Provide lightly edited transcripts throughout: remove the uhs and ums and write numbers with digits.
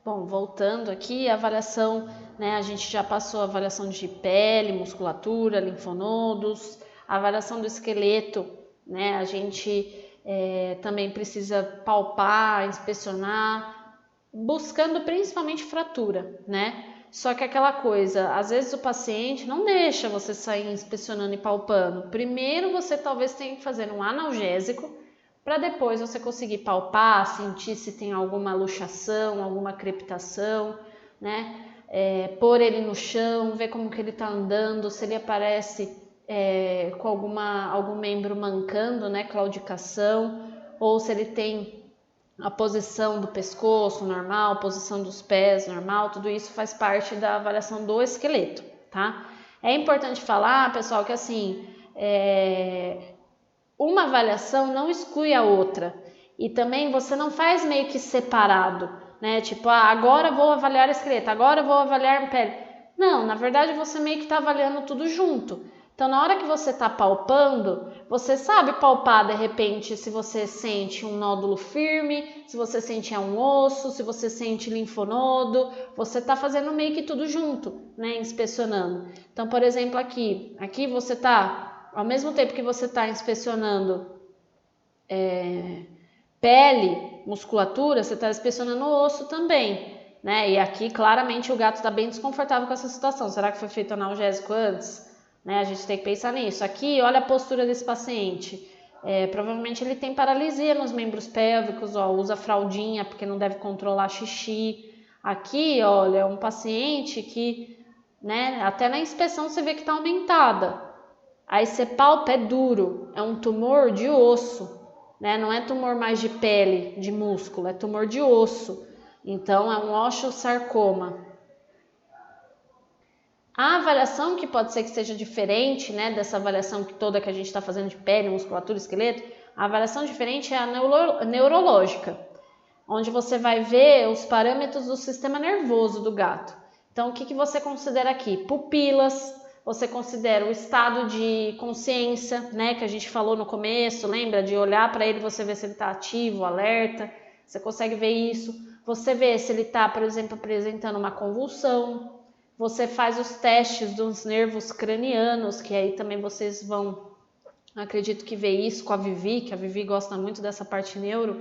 Bom, voltando aqui, a avaliação, né, a gente já passou a avaliação de pele, musculatura, linfonodos, a avaliação do esqueleto, né, a gente também precisa palpar, inspecionar, buscando principalmente fratura, né? Só que aquela coisa, às vezes o paciente não deixa você sair inspecionando e palpando. Primeiro você talvez tenha que fazer um analgésico para depois você conseguir palpar, sentir se tem alguma luxação, alguma crepitação, né? Pôr ele no chão, ver como que ele está andando, se ele aparece com algum membro mancando, né? Claudicação, ou se ele tem a posição do pescoço normal, posição dos pés normal, tudo isso faz parte da avaliação do esqueleto, tá? É importante falar, pessoal, que assim, uma avaliação não exclui a outra e também você não faz meio que separado, né? Tipo, agora vou avaliar esqueleto, agora vou avaliar pele. Não, na verdade você meio que está avaliando tudo junto. Então, na hora que você está palpando, você sabe palpar de repente se você sente um nódulo firme, se você sente um osso, se você sente linfonodo, você está fazendo meio que tudo junto, né? Inspecionando. Então, por exemplo, aqui você está, ao mesmo tempo que você está inspecionando pele, musculatura, você está inspecionando o osso também, né? E aqui claramente o gato está bem desconfortável com essa situação. Será que foi feito analgésico antes? Né? A gente tem que pensar nisso. Aqui, olha a postura desse paciente. Provavelmente ele tem paralisia nos membros pélvicos, ó, usa fraldinha porque não deve controlar xixi. Aqui, olha, é um paciente que, né, até na inspeção você vê que está aumentada. Aí você palpa, é duro, é um tumor de osso, né? Não é tumor mais de pele, de músculo, é tumor de osso. Então, é um osteosarcoma. A avaliação que pode ser que seja diferente, né, dessa avaliação toda que a gente está fazendo de pele, musculatura, esqueleto, a avaliação diferente é a neurológica, onde você vai ver os parâmetros do sistema nervoso do gato. Então, o que você considera aqui? Pupilas, você considera o estado de consciência, né, que a gente falou no começo, lembra? De olhar para ele, você vê se ele está ativo, alerta, você consegue ver isso. Você vê se ele está, por exemplo, apresentando uma convulsão. Você faz os testes dos nervos cranianos, que aí também vocês vão, acredito que ver isso com a Vivi, que a Vivi gosta muito dessa parte neuro,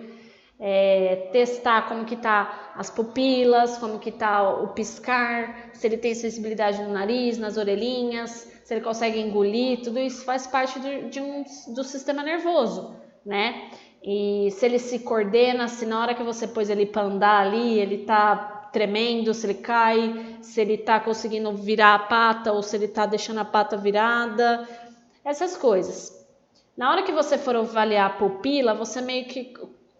testar como que tá as pupilas, como que tá o piscar, se ele tem sensibilidade no nariz, nas orelhinhas, se ele consegue engolir, tudo isso faz parte do sistema nervoso, né? E se ele se coordena, se na hora que você pôs ele para andar ali, ele tá tremendo, se ele cai, se ele tá conseguindo virar a pata ou se ele tá deixando a pata virada, essas coisas. Na hora que você for avaliar a pupila, você meio que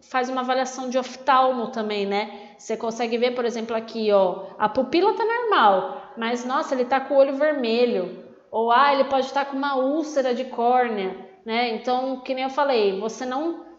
faz uma avaliação de oftalmo também, né? Você consegue ver, por exemplo, aqui, ó, a pupila tá normal, mas nossa, ele tá com o olho vermelho, ou ele pode estar com uma úlcera de córnea, né? Então, que nem eu falei, você não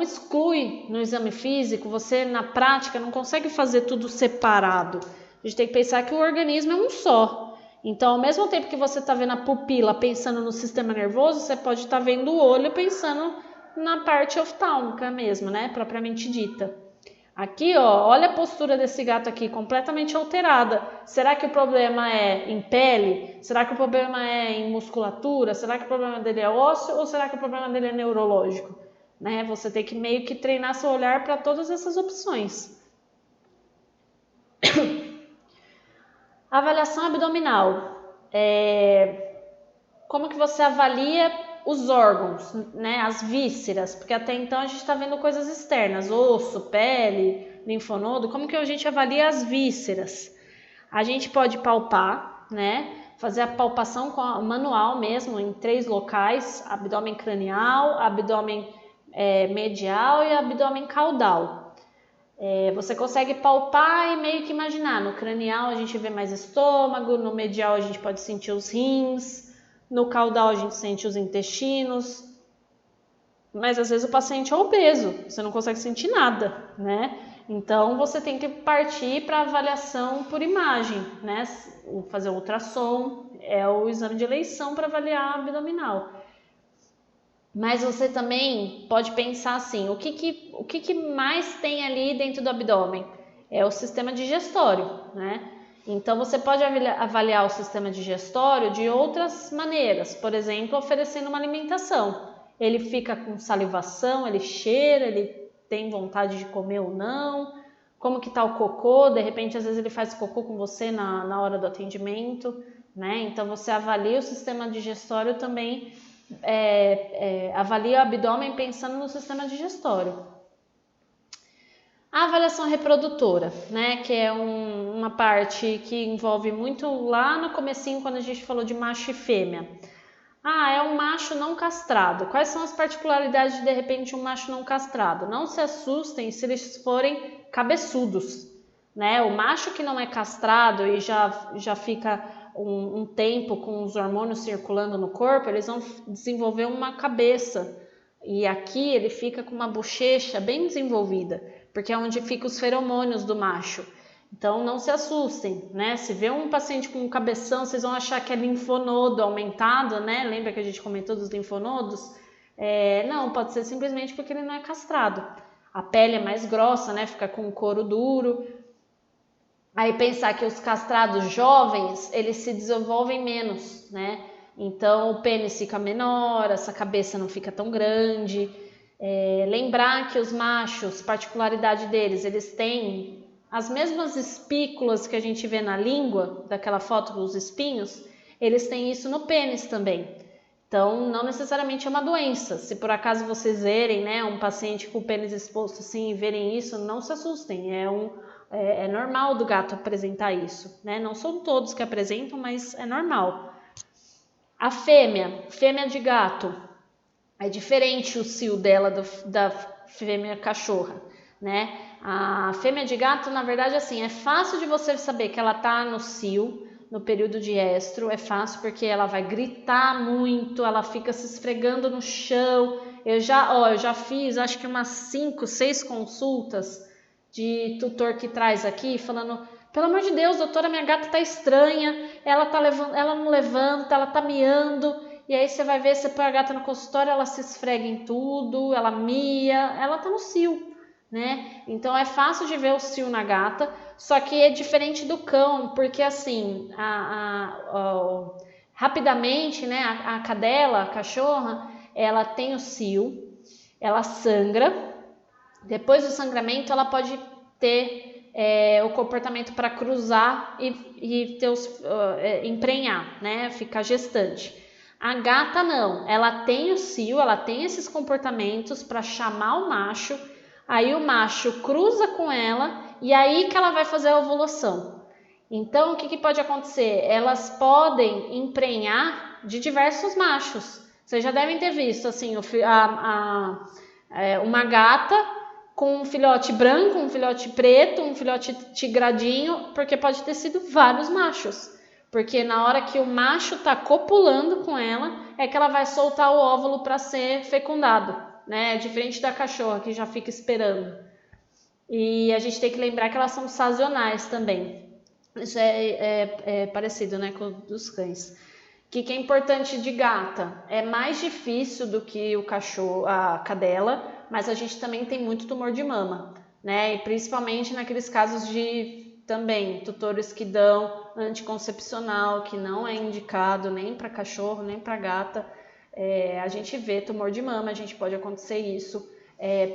exclui no exame físico, você na prática não consegue fazer tudo separado. A gente tem que pensar que o organismo é um só. Então, ao mesmo tempo que você está vendo a pupila pensando no sistema nervoso, você pode estar vendo o olho pensando na parte oftálmica mesmo, né? Propriamente dita. Aqui, ó, olha a postura desse gato aqui, completamente alterada. Será que o problema é em pele? Será que o problema é em musculatura? Será que o problema dele é ósseo ou será que o problema dele é neurológico? Né? Você tem que meio que treinar seu olhar para todas essas opções. Avaliação abdominal. Como que você avalia os órgãos, né? As vísceras, porque até então a gente está vendo coisas externas, osso, pele, linfonodo. Como que a gente avalia as vísceras? A gente pode palpar, né? Fazer a palpação manual mesmo em 3 locais: abdômen cranial, abdômen medial e abdômen caudal. Você consegue palpar e meio que imaginar. No cranial a gente vê mais estômago, no medial a gente pode sentir os rins, no caudal a gente sente os intestinos. Mas às vezes o paciente é obeso, você não consegue sentir nada, né? Então você tem que partir para avaliação por imagem, né? Fazer o ultrassom é o exame de eleição para avaliar a abdominal. Mas você também pode pensar assim, o que mais tem ali dentro do abdômen? é o sistema digestório, né? Então, você pode avaliar o sistema digestório de outras maneiras, por exemplo, oferecendo uma alimentação. Ele fica com salivação, ele cheira, ele tem vontade de comer ou não, como que tá o cocô, de repente, às vezes ele faz cocô com você na hora do atendimento, né? Então, você avalia o sistema digestório também, avalia o abdômen pensando no sistema digestório. A avaliação reprodutora, né, que é uma parte que envolve muito lá no comecinho, quando a gente falou de macho e fêmea. É um macho não castrado. Quais são as particularidades de repente, um macho não castrado? Não se assustem se eles forem cabeçudos, né? O macho que não é castrado e já fica um tempo com os hormônios circulando no corpo, eles vão desenvolver uma cabeça. E aqui ele fica com uma bochecha bem desenvolvida, porque é onde ficam os feromônios do macho. Então não se assustem, né? Se vê um paciente com um cabeção, vocês vão achar que é linfonodo aumentado, né? Lembra que a gente comentou dos linfonodos? Não, pode ser simplesmente porque ele não é castrado. A pele é mais grossa, né? Fica com o couro duro. Aí pensar que os castrados jovens, eles se desenvolvem menos, né? Então o pênis fica menor, essa cabeça não fica tão grande. Lembrar que os machos, particularidade deles, eles têm as mesmas espículas que a gente vê na língua, daquela foto dos espinhos, eles têm isso no pênis também. Então, não necessariamente é uma doença. Se por acaso vocês verem, né, um paciente com o pênis exposto assim e verem isso, não se assustem. É normal do gato apresentar isso, né? Não são todos que apresentam, mas é normal. A fêmea de gato, é diferente o cio dela da fêmea cachorra, né? A fêmea de gato, na verdade, assim, é fácil de você saber que ela tá no cio, no período de estro, é fácil porque ela vai gritar muito, ela fica se esfregando no chão. Eu já fiz, acho que umas 5, 6 consultas de tutor que traz aqui, falando, pelo amor de Deus, doutora, minha gata tá estranha, ela não levanta, ela tá miando. E aí você vai ver, você põe a gata no consultório, ela se esfrega em tudo, ela mia, ela tá no cio, né? Então é fácil de ver o cio na gata, só que é diferente do cão, porque assim, rapidamente, né, a cadela, a cachorra, ela tem o cio, ela sangra, depois do sangramento ela pode ter o comportamento para cruzar e ter emprenhar, né, ficar gestante. A gata não, ela tem o cio, ela tem esses comportamentos para chamar o macho, aí o macho cruza com ela e aí que ela vai fazer a ovulação. Então, o que pode acontecer? Elas podem emprenhar de diversos machos. Vocês já devem ter visto, assim, uma gata com um filhote branco, um filhote preto, um filhote tigradinho, porque pode ter sido vários machos. Porque na hora que o macho está copulando com ela, é que ela vai soltar o óvulo para ser fecundado, né? Diferente da cachorra, que já fica esperando. E a gente tem que lembrar que elas são sazonais também. Isso é parecido, né, com os cães. O que é importante de gata? É mais difícil do que o cachorro, a cadela, mas a gente também tem muito tumor de mama, né? E principalmente naqueles casos de também tutores que dão anticoncepcional, que não é indicado nem para cachorro, nem para gata. A gente vê tumor de mama, a gente pode acontecer isso.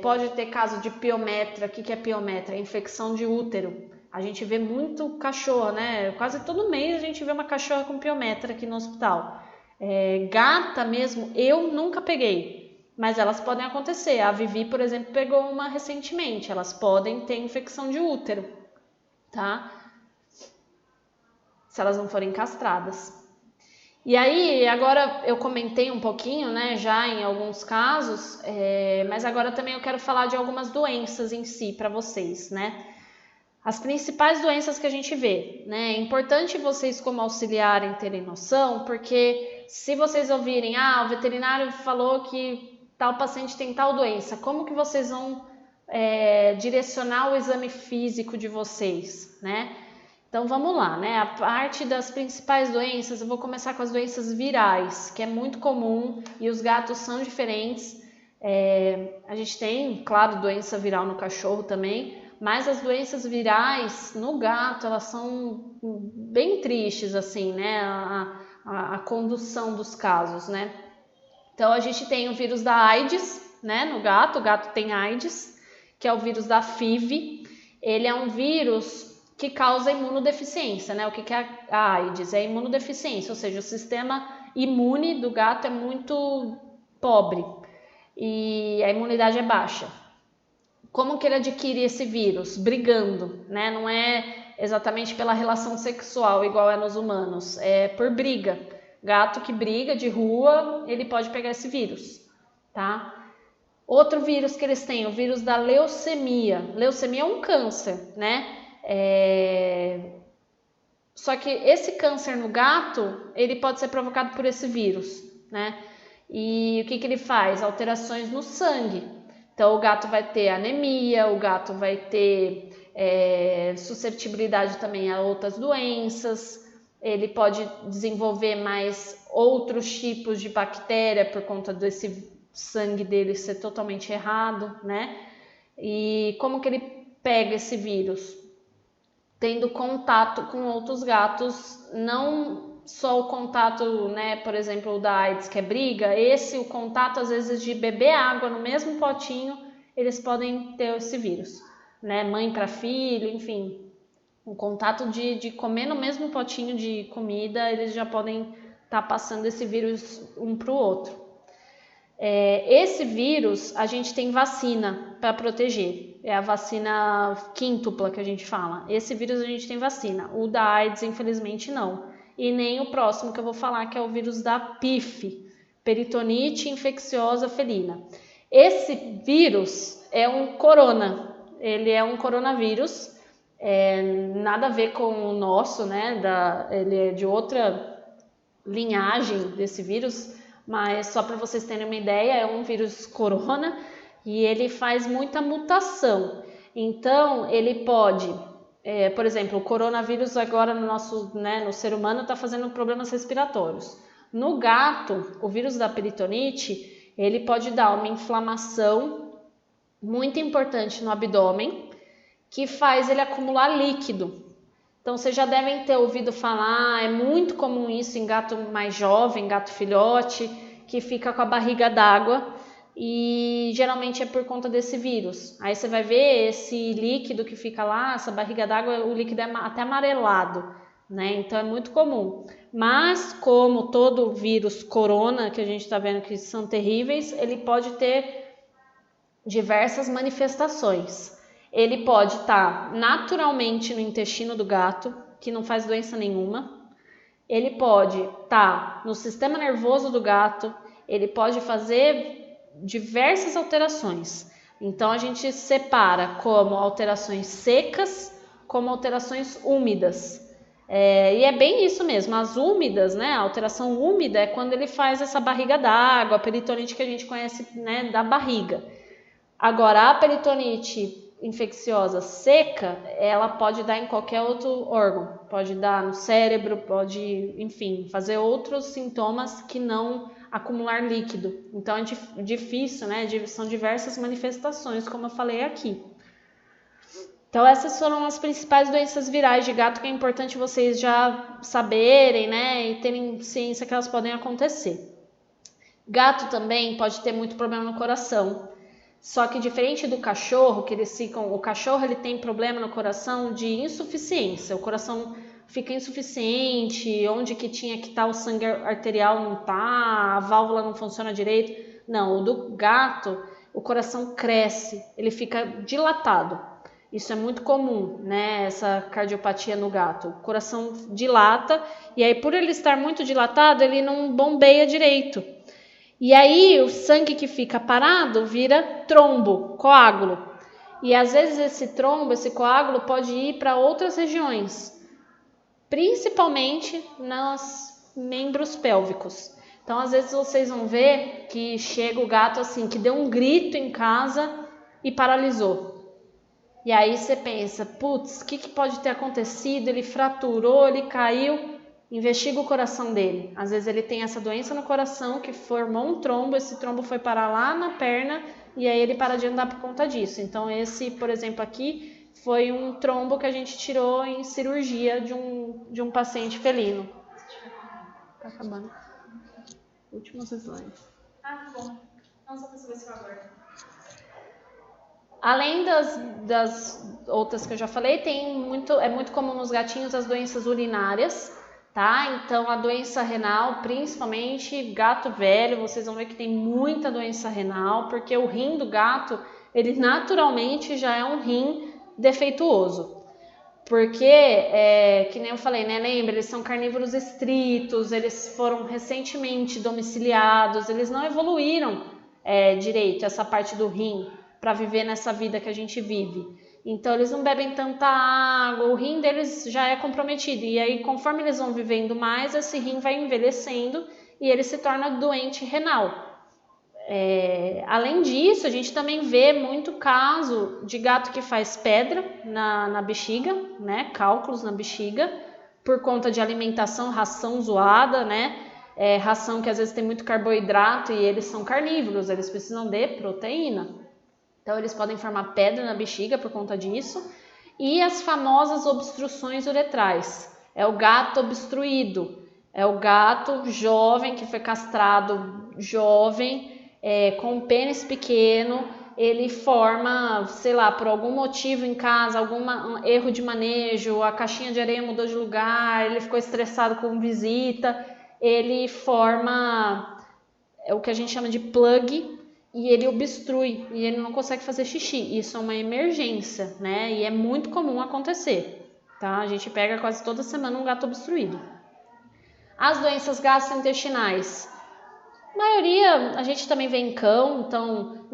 Pode ter caso de piometra. O que é piometra? Infecção de útero. A gente vê muito cachorro, né? Quase todo mês a gente vê uma cachorra com piometra aqui no hospital. Gata mesmo, eu nunca peguei, mas elas podem acontecer. A Vivi, por exemplo, pegou uma recentemente. Elas podem ter infecção de útero, tá? Se elas não forem castradas. E aí, agora eu comentei um pouquinho, né, já em alguns casos, mas agora também eu quero falar de algumas doenças em si para vocês, né? As principais doenças que a gente vê, né? É importante vocês como auxiliarem terem noção, porque se vocês ouvirem, o veterinário falou que tal paciente tem tal doença, como que vocês vão direcionar o exame físico de vocês, né? Então vamos lá, né? A parte das principais doenças, eu vou começar com as doenças virais, que é muito comum e os gatos são diferentes. A gente tem, claro, doença viral no cachorro também, Mas as doenças virais no gato, elas são bem tristes, assim, né? A condução dos casos, né? Então, a gente tem o vírus da AIDS, né? No gato, o gato tem AIDS, que é o vírus da FIV. Ele é um vírus que causa imunodeficiência, né? O que é a AIDS? É a imunodeficiência, ou seja, o sistema imune do gato é muito pobre e a imunidade é baixa. Como que ele adquire esse vírus? Brigando, né? Não é exatamente pela relação sexual igual é nos humanos, é por briga. Gato que briga de rua, ele pode pegar esse vírus, tá? Outro vírus que eles têm, o vírus da leucemia. Leucemia é um câncer, né? Só que esse câncer no gato, ele pode ser provocado por esse vírus, né? E o que ele faz? Alterações no sangue. Então, o gato vai ter anemia, o gato vai ter suscetibilidade também a outras doenças, ele pode desenvolver mais outros tipos de bactéria por conta desse sangue dele ser totalmente errado, né? E como que ele pega esse vírus? Tendo contato com outros gatos, não só o contato, né, por exemplo, o da AIDS, que é briga, o contato às vezes de beber água no mesmo potinho, eles podem ter esse vírus, né, mãe para filho, enfim, o contato de comer no mesmo potinho de comida, eles já podem estar passando esse vírus um para o outro. Esse vírus, a gente tem vacina para proteger. É a vacina quíntupla que a gente fala. Esse vírus a gente tem vacina. O da AIDS, infelizmente, não. E nem o próximo que eu vou falar, que é o vírus da PIF, peritonite infecciosa felina. Esse vírus é um corona. Ele é um coronavírus. Nada a ver com o nosso, né? Ele é de outra linhagem desse vírus. Mas só para vocês terem uma ideia, é um vírus corona e ele faz muita mutação. Então, ele pode, por exemplo, o coronavírus agora no ser humano está fazendo problemas respiratórios. No gato, o vírus da peritonite, ele pode dar uma inflamação muito importante no abdômen, que faz ele acumular líquido. Então, vocês já devem ter ouvido falar, é muito comum isso em gato mais jovem, gato filhote, que fica com a barriga d'água e geralmente é por conta desse vírus. Aí você vai ver esse líquido que fica lá, essa barriga d'água, o líquido é até amarelado, né? Então é muito comum. Mas, como todo vírus corona, que a gente está vendo que são terríveis, ele pode ter diversas manifestações. Ele pode estar naturalmente no intestino do gato, que não faz doença nenhuma. Ele pode estar no sistema nervoso do gato. Ele pode fazer diversas alterações. Então, a gente separa como alterações secas, como alterações úmidas. E é bem isso mesmo, as úmidas, né? A alteração úmida é quando ele faz essa barriga d'água, a peritonite que a gente conhece, né, da barriga. Agora, a peritonite infecciosa seca, ela pode dar em qualquer outro órgão, pode dar no cérebro, pode, enfim, fazer outros sintomas que não acumular líquido. Então é difícil, né? São diversas manifestações, como eu falei aqui. Então essas foram as principais doenças virais de gato que é importante vocês já saberem, né? E terem ciência que elas podem acontecer. Gato também pode ter muito problema no coração. Só que diferente do cachorro, o cachorro ele tem problema no coração de insuficiência, o coração fica insuficiente, onde que tinha que estar o sangue arterial não tá, a válvula não funciona direito. Não, o do gato, o coração cresce, ele fica dilatado. Isso é muito comum, né? Essa cardiopatia no gato. O coração dilata e aí por ele estar muito dilatado, ele não bombeia direito. E aí o sangue que fica parado vira trombo, coágulo. E às vezes esse trombo, esse coágulo pode ir para outras regiões, principalmente nos membros pélvicos. Então às vezes vocês vão ver que chega o gato assim, que deu um grito em casa e paralisou. E aí você pensa, putz, o que pode ter acontecido? Ele fraturou, ele caiu. Investiga o coração dele. Às vezes ele tem essa doença no coração que formou um trombo, esse trombo foi parar lá na perna e aí ele para de andar por conta disso. Então esse, por exemplo, aqui foi um trombo que a gente tirou em cirurgia de um paciente felino. Tá acabando. Últimos slides. Tá bom. Não só pra saber se eu aguardo. Além das outras que eu já falei, é muito comum nos gatinhos as doenças urinárias, tá? Então a doença renal, principalmente gato velho, vocês vão ver que tem muita doença renal, porque o rim do gato, ele naturalmente já é um rim defeituoso. Porque, que nem eu falei, né? Lembra, eles são carnívoros estritos, eles foram recentemente domiciliados, eles não evoluíram direito essa parte do rim para viver nessa vida que a gente vive. Então, eles não bebem tanta água, o rim deles já é comprometido. E aí, conforme eles vão vivendo mais, esse rim vai envelhecendo e ele se torna doente renal. Além disso, a gente também vê muito caso de gato que faz pedra na bexiga, né? Cálculos na bexiga, por conta de alimentação, ração zoada, né? Ração que às vezes tem muito carboidrato e eles são carnívoros, eles precisam de proteína. Então, eles podem formar pedra na bexiga por conta disso. E as famosas obstruções uretrais. É o gato obstruído, é o gato jovem que foi castrado jovem, com um pênis pequeno, ele forma, sei lá, por algum motivo em casa, algum erro de manejo, a caixinha de areia mudou de lugar, ele ficou estressado com visita, ele forma o que a gente chama de plug e ele obstrui e ele não consegue fazer xixi. Isso é uma emergência, né? E é muito comum acontecer, tá? A gente pega quase toda semana um gato obstruído. As doenças gastrointestinais. A maioria a gente também vê em cão, então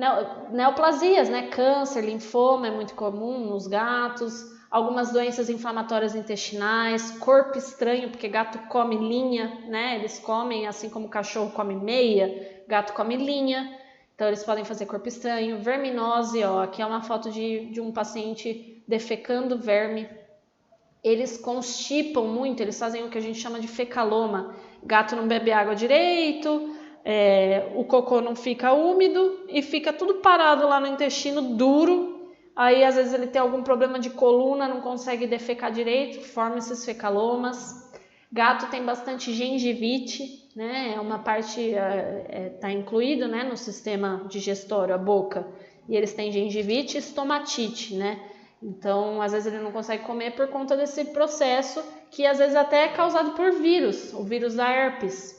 neoplasias, né? Câncer, linfoma é muito comum nos gatos, algumas doenças inflamatórias intestinais, corpo estranho, porque gato come linha, né? Eles comem, assim como o cachorro come meia, gato come linha, então eles podem fazer corpo estranho, verminose, ó, aqui é uma foto de um paciente defecando verme. Eles constipam muito, eles fazem o que a gente chama de fecaloma, gato não bebe água direito, o cocô não fica úmido e fica tudo parado lá no intestino, duro. Aí às vezes ele tem algum problema de coluna, não consegue defecar direito, forma esses fecalomas. Gato tem bastante gengivite, né? É uma parte, tá incluído, né, no sistema digestório, a boca. E eles têm gengivite e estomatite, né? Então, às vezes ele não consegue comer por conta desse processo, que às vezes até é causado por vírus, o vírus da herpes.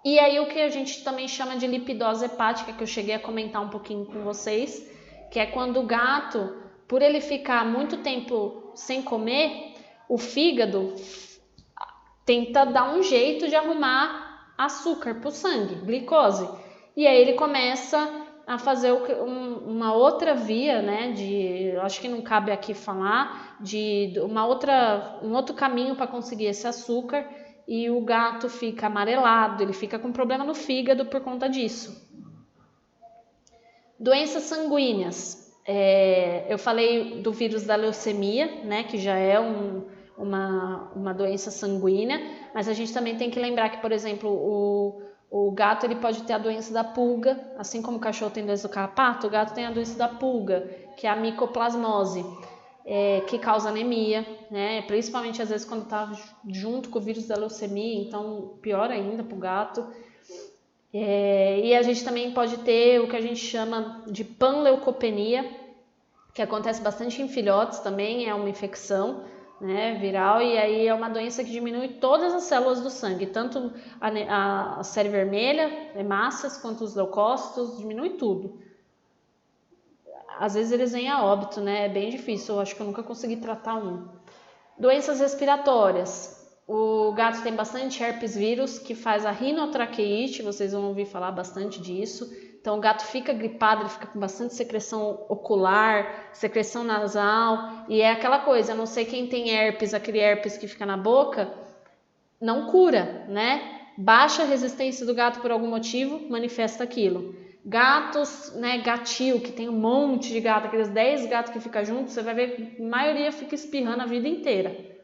E aí o que a gente também chama de lipidose hepática, que eu cheguei a comentar um pouquinho com vocês, que é quando o gato, por ele ficar muito tempo sem comer, o fígado tenta dar um jeito de arrumar açúcar para o sangue, glicose. E aí ele começa a fazer uma outra via, né, eu acho que não cabe aqui falar, um outro caminho para conseguir esse açúcar, e o gato fica amarelado, ele fica com problema no fígado por conta disso. Doenças sanguíneas. Eu falei do vírus da leucemia, né, que já é uma doença sanguínea, mas a gente também tem que lembrar que, por exemplo, o gato ele pode ter a doença da pulga, assim como o cachorro tem a doença do carrapato, o gato tem a doença da pulga, que é a micoplasmose, que causa anemia, né? Principalmente às vezes quando está junto com o vírus da leucemia, então pior ainda para o gato. E a gente também pode ter o que a gente chama de panleucopenia, que acontece bastante em filhotes também, é uma infecção, né, viral, e aí é uma doença que diminui todas as células do sangue, tanto a série vermelha, hemácias, quanto os leucócitos, diminui tudo. Às vezes eles vêm a óbito, né, é bem difícil, eu acho que eu nunca consegui tratar um. Doenças respiratórias. O gato tem bastante herpes vírus, que faz a rinotraqueite, vocês vão ouvir falar bastante disso. Então o gato fica gripado, ele fica com bastante secreção ocular, secreção nasal, e é aquela coisa, eu não sei quem tem herpes, aquele herpes que fica na boca, não cura, né? Baixa a resistência do gato por algum motivo, manifesta aquilo. Gatos, né, gatio, que tem um monte de gato, aqueles 10 gatos que ficam juntos, você vai ver que a maioria fica espirrando a vida inteira.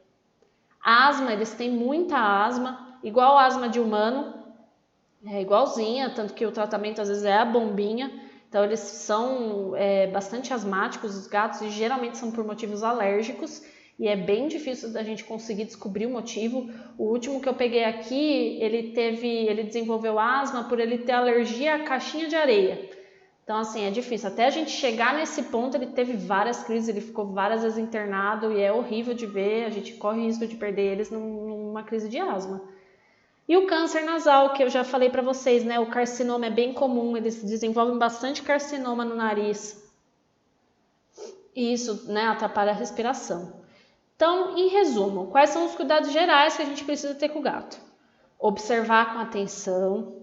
Asma, eles têm muita asma, igual a asma de humano, é igualzinha, tanto que o tratamento às vezes é a bombinha, Então eles são bastante asmáticos, os gatos, e geralmente são por motivos alérgicos, e é bem difícil da gente conseguir descobrir o motivo. O último que eu peguei aqui, ele desenvolveu asma por ele ter alergia à caixinha de areia. Então, assim, é difícil. Até a gente chegar nesse ponto, ele teve várias crises, ele ficou várias vezes internado, e é horrível de ver, a gente corre risco de perder eles numa crise de asma. E o câncer nasal, que eu já falei para vocês, né? O carcinoma é bem comum, eles desenvolvem bastante carcinoma no nariz. E isso, né, atrapalha a respiração. Então, em resumo, quais são os cuidados gerais que a gente precisa ter com o gato? Observar com atenção,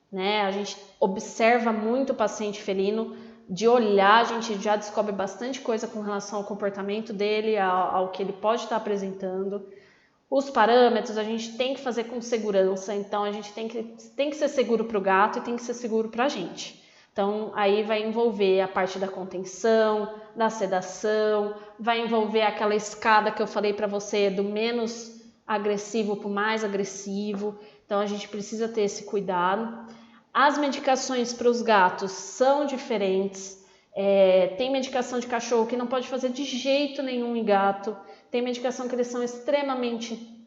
né? A gente observa muito o paciente felino, de olhar a gente já descobre bastante coisa com relação ao comportamento dele, ao que ele pode estar apresentando. Os parâmetros a gente tem que fazer com segurança, então a gente tem que ser seguro para o gato e tem que ser seguro para a gente. Então aí vai envolver a parte da contenção, da sedação, vai envolver aquela escada que eu falei para você, do menos agressivo para o mais agressivo. Então a gente precisa ter esse cuidado. As medicações para os gatos são diferentes. Tem medicação de cachorro que não pode fazer de jeito nenhum em gato. Tem medicação que eles são extremamente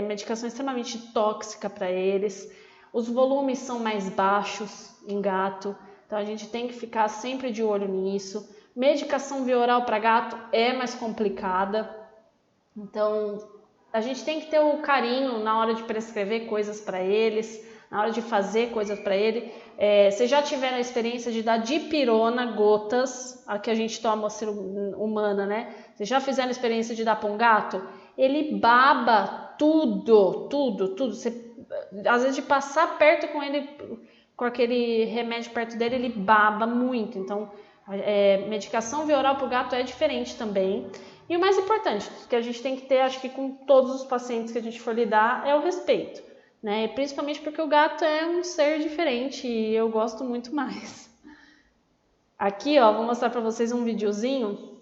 medicação extremamente tóxica para eles. Os volumes são mais baixos em gato, então a gente tem que ficar sempre de olho nisso. Medicação via oral para gato é mais complicada, então a gente tem que ter o carinho na hora de prescrever coisas para eles, na hora de fazer coisas para ele. Vocês já tiveram a experiência de dar dipirona, gotas, a que a gente toma humana, né? Vocês já fizeram a experiência de dar para um gato? Ele baba tudo. Você, às vezes, de passar perto com ele, com aquele remédio perto dele, ele baba muito. Então, medicação via oral para o gato é diferente também. E o mais importante, que a gente tem que ter, acho que com todos os pacientes que a gente for lidar, é o respeito, né? Principalmente porque o gato é um ser diferente e eu gosto muito mais. Aqui, ó, vou mostrar para vocês um videozinho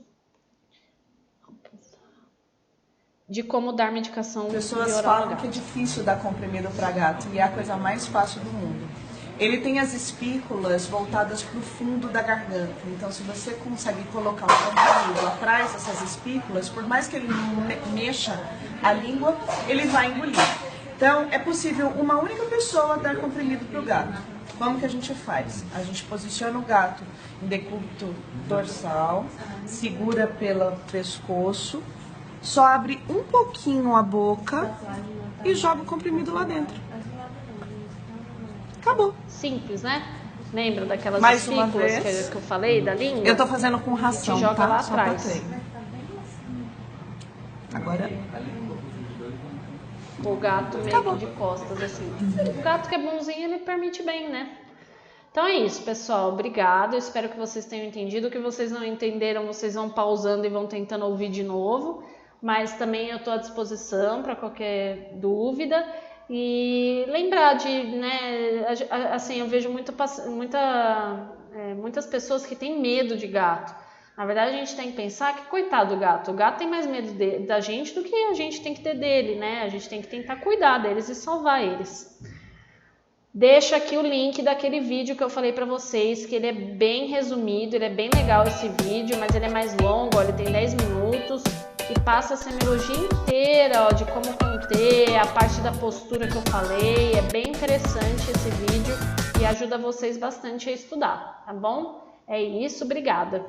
de como dar medicação via oral. Pessoas falam que é difícil dar comprimido para gato e é a coisa mais fácil do mundo. Ele tem as espículas voltadas para o fundo da garganta, então se você consegue colocar o comprimido atrás dessas espículas, por mais que ele não mexa a língua, ele vai engolir. Então é possível uma única pessoa dar comprimido para o gato. Como que a gente faz? A gente posiciona o gato em decúbito dorsal, segura pelo pescoço, só abre um pouquinho a boca e joga o comprimido lá dentro. Acabou. Simples, né? Lembra daquelas Mais uma espículas vez. que eu falei da língua? Eu tô fazendo com ração, joga tá? lá Só pra atrás. treino. Agora... O gato meio Acabou. que de costas, assim. O gato que é bonzinho, ele permite bem, né? Então é isso, pessoal. Obrigada. Eu espero que vocês tenham entendido. O que vocês não entenderam, vocês vão pausando e vão tentando ouvir de novo. Mas também eu estou à disposição para qualquer dúvida. E lembrar de, né, assim, eu vejo muitas pessoas que têm medo de gato. Na verdade, a gente tem que pensar que, coitado do gato, o gato tem mais medo da gente do que a gente tem que ter dele, né? A gente tem que tentar cuidar deles e salvar eles. Deixo aqui o link daquele vídeo que eu falei pra vocês, que ele é bem resumido, ele é bem legal esse vídeo, mas ele é mais longo, ó, ele tem 10 minutos. E passa a semiologia inteira, ó, de como conter, a parte da postura que eu falei. É bem interessante esse vídeo e ajuda vocês bastante a estudar, tá bom? É isso, obrigada!